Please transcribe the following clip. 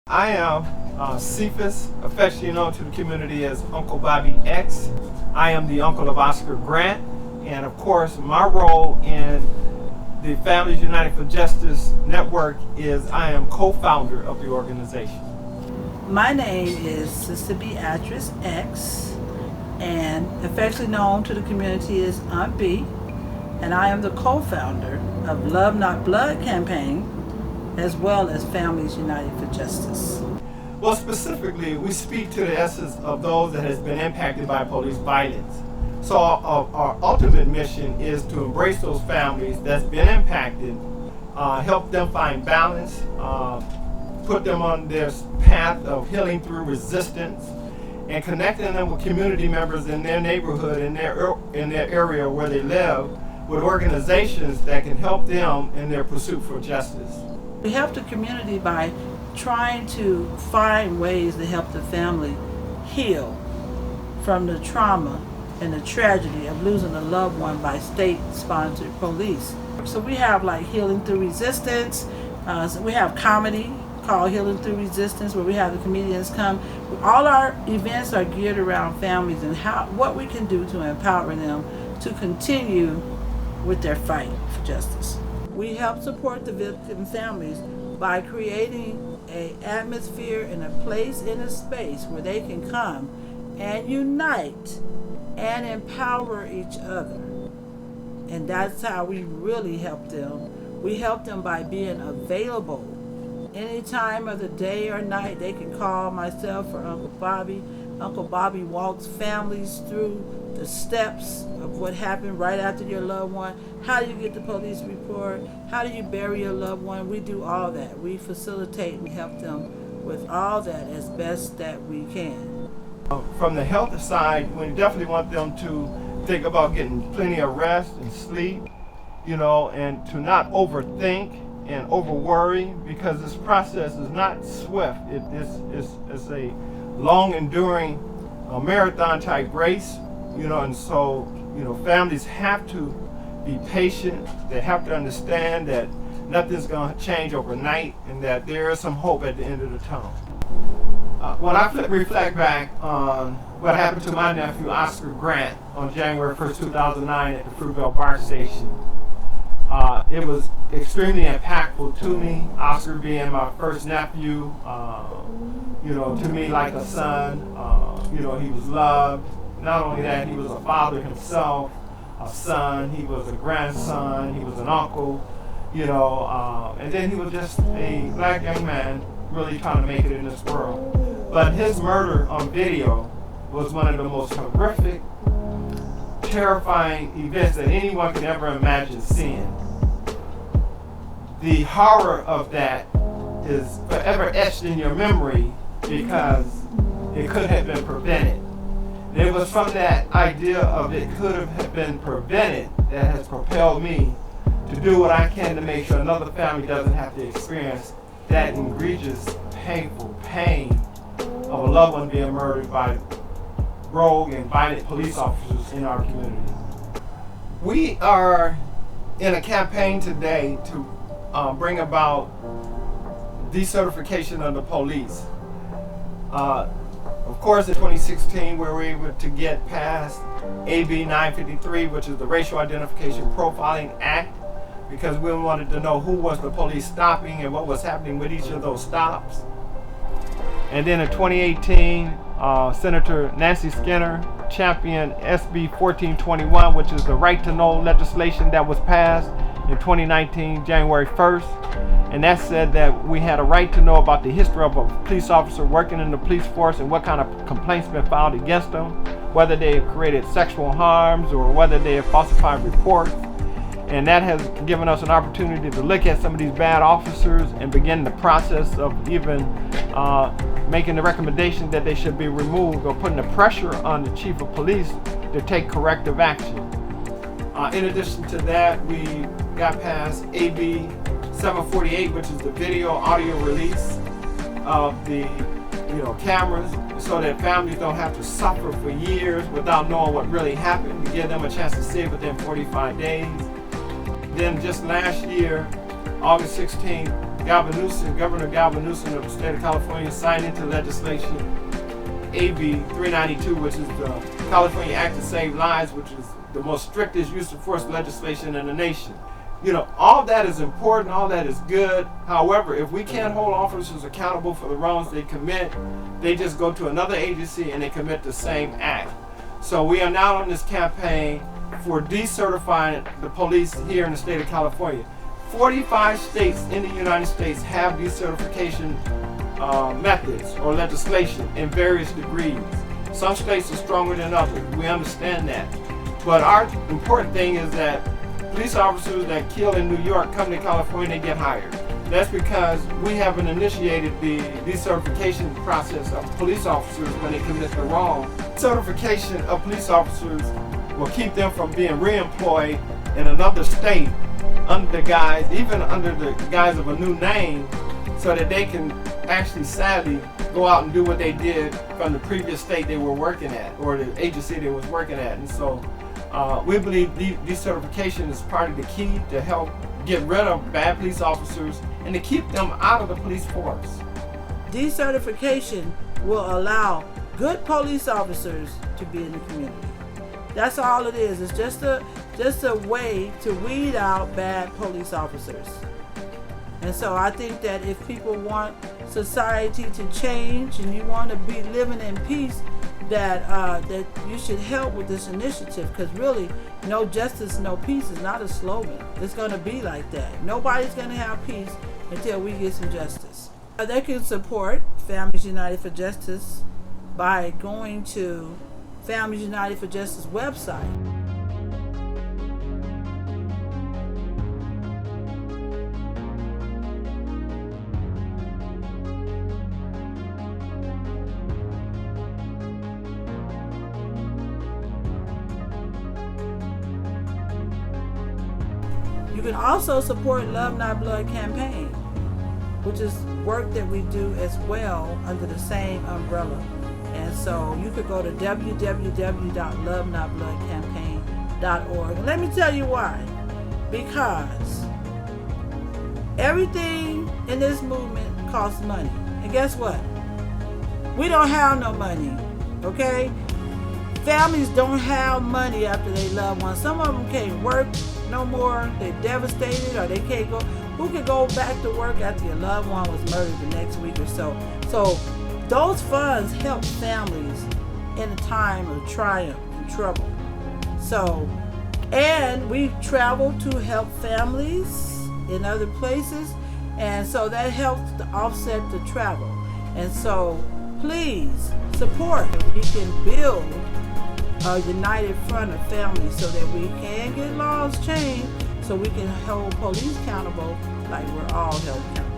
I am Cephas, affectionately known to the community as Uncle Bobby X. I am the uncle of Oscar Grant, and of course my role in the Families United for Justice Network is I am co-founder of the organization. My name is Sister Beatrice X, and affectionately known to the community as Aunt B, and I am the co-founder of Love Not Blood campaign, as well as Families United for Justice. Well, specifically, we speak to the essence of those that has been impacted by police violence. So our ultimate mission is to embrace those families that's been impacted, help them find balance, put them on their path of healing through resistance, and connecting them with community members in their neighborhood, in their area where they live, with organizations that can help them in their pursuit for justice. We help the community by trying to find ways to help the family heal from the trauma and the tragedy of losing a loved one by state-sponsored police. So we have like Healing Through Resistance. So we have comedy called Healing Through Resistance, where we have the comedians come. All our events are geared around families and what we can do to empower them to continue with their fight for justice. We help support the victim families by creating an atmosphere and a place and a space where they can come and unite and empower each other. And that's how we really help them. We help them by being available. Any time of the day or night, they can call myself or Uncle Bobby. Uncle Bobby walks families through the steps of what happened right after your loved one. How do you get the police report? How do you bury your loved one? We do all that. We facilitate and help them with all that as best that we can. From the health side, we definitely want them to think about getting plenty of rest and sleep, and to not overthink and over worry, because this process is not swift. It's a long enduring marathon type race, and so families have to be patient. They have to understand that nothing's going to change overnight and that there is some hope at the end of the tunnel. When I reflect back on what happened to my nephew Oscar Grant on January 1st, 2009 at the Fruitvale BAR station, it was extremely impactful to me. Oscar being my first nephew, to me like a son. He was loved. Not only that, he was a father himself, a son, he was a grandson, he was an uncle, and then he was just a black young man really trying to make it in this world. But his murder on video was one of the most horrific, terrifying events that anyone could ever imagine seeing. The horror of that is forever etched in your memory because it could have been prevented. And it was from that idea of it could have been prevented that has propelled me to do what I can to make sure another family doesn't have to experience that egregious, painful pain of a loved one being murdered by rogue and violent police officers in our community. We are in a campaign today to bring about decertification of the police. Of course, in 2016, we were able to get past AB 953, which is the Racial Identification Profiling Act, because we wanted to know who was the police stopping and what was happening with each of those stops. And then in 2018, Senator Nancy Skinner championed SB 1421, which is the Right to Know legislation that was passed in 2019, January 1st. And that said that we had a right to know about the history of a police officer working in the police force and what kind of complaints been filed against them, whether they have created sexual harms or whether they have falsified reports. And that has given us an opportunity to look at some of these bad officers and begin the process of even making the recommendation that they should be removed or putting the pressure on the chief of police to take corrective action. In addition to that, we got past AB 748, which is the video audio release of the cameras, so that families don't have to suffer for years without knowing what really happened, to give them a chance to see it within 45 days. Then just last year, August 16th, Governor Galvin Newsom of the state of California signed into legislation AB 392, which is the California Act to Save Lives, which is the most strictest use of force legislation in the nation. You know, all that is important, all that is good. However, if we can't hold officers accountable for the wrongs they commit, they just go to another agency and they commit the same act. So we are now on this campaign for decertifying the police here in the state of California. 45 states in the United States have decertification methods or legislation in various degrees. Some states are stronger than others. We understand that. But our important thing is that police officers that kill in New York come to California, they get hired. That's because we haven't initiated the decertification process of police officers when they commit the wrong. Certification of police officers will keep them from being reemployed in another state under the guise, even under the guise of a new name, so that they can actually sadly go out and do what they did from the previous state they were working at or the agency they was working at. And so we believe decertification is part of the key to help get rid of bad police officers and to keep them out of the police force. Decertification will allow good police officers to be in the community. That's all it is. It's just a way to weed out bad police officers. And so I think that if people want society to change and you want to be living in peace, that you should help with this initiative, because really, no justice, no peace is not a slogan. It's going to be like that. Nobody's going to have peace until we get some justice. They can support Families United for Justice by going to Families United for Justice website. You can also support Love Not Blood campaign, which is work that we do as well under the same umbrella. And so you could go to www.lovenotbloodcampaign.org. And let me tell you why. Because everything in this movement costs money. And guess what? We don't have no money, okay? Families don't have money after they loved ones. Some of them can't work no more. They're devastated, or they can't go. Who can go back to work after your loved one was murdered the next week or so? So those funds help families in a time of triumph and trouble. So, and we travel to help families in other places, and so that helps to offset the travel. And so please support. We can build a united front of families so that we can get laws changed, so we can hold police accountable like we're all held accountable.